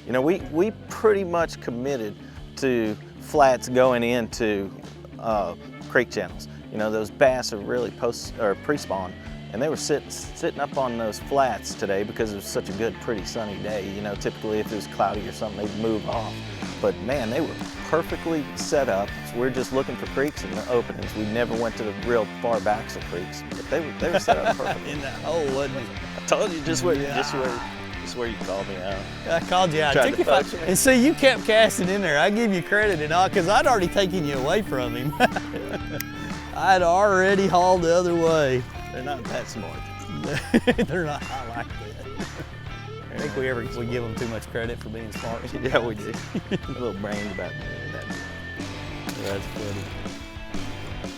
You know, we pretty much committed to flats going into creek channels. You know, those bass are really pre-spawn, and they were sitting up on those flats today because it was such a good, pretty sunny day. You know, typically if it was cloudy or something, they'd move off. But man, they were perfectly set up. So we're just looking for creeks and the openings. We never went to the real far backs of creeks, but they were set up perfectly. In that hole, wasn't it? I told you just where you called me out. I called you out. And see, you kept casting in there. I give you credit and all, because I'd already taken you away from him. I'd already hauled the other way. They're not that smart. They're not. I like that. I think we give them too much credit for being smart. Yeah, we do. A little brains about that. That's funny.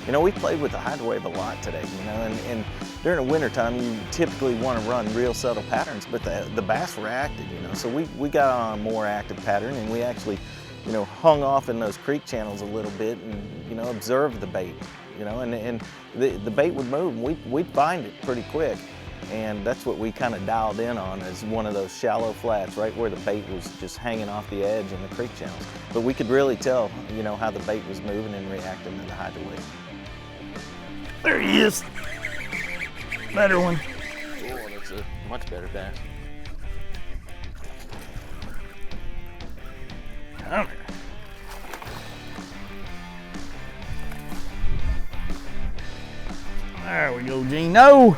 You know, we played with the hydrowave a lot today, you know, and during the wintertime, you typically want to run real subtle patterns, but the bass were active, you know, so we got on a more active pattern, and we actually, you know, hung off in those creek channels a little bit and, you know, observed the bait, you know, and the bait would move, and we'd find it pretty quick. And that's what we kind of dialed in on, is one of those shallow flats right where the bait was just hanging off the edge in the creek channels. But we could really tell, you know, how the bait was moving and reacting to the hydrowave. There he is. Better one. Oh, that's a much better bass. Come here. There we go, Gene. No!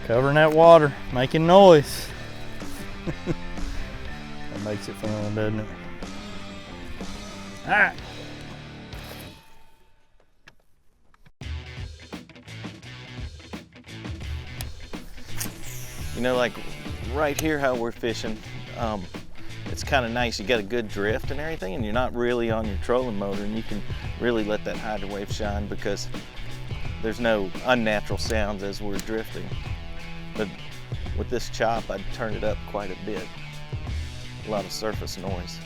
Covering that water, making noise. That makes it fun, doesn't it? All right. You know, like right here how we're fishing, it's kind of nice. You got a good drift and everything, and you're not really on your trolling motor, and you can really let that hydrowave shine because there's no unnatural sounds as we're drifting. But with this chop, I'd turn it up quite a bit. A lot of surface noise.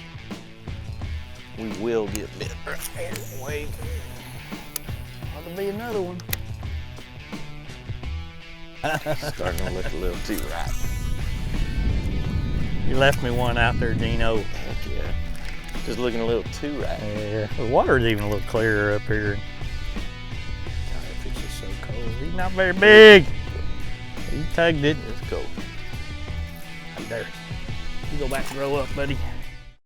We will get bit right here. Wait. Ought to be another one. Starting to look a little too right. You left me one out there, Gino. Heck yeah. Just looking a little too right. Yeah. The water's even a little clearer up here. God, that fish is so cold. He's not very big. He tugged it. It's cold. Right there. You go back and roll up, buddy.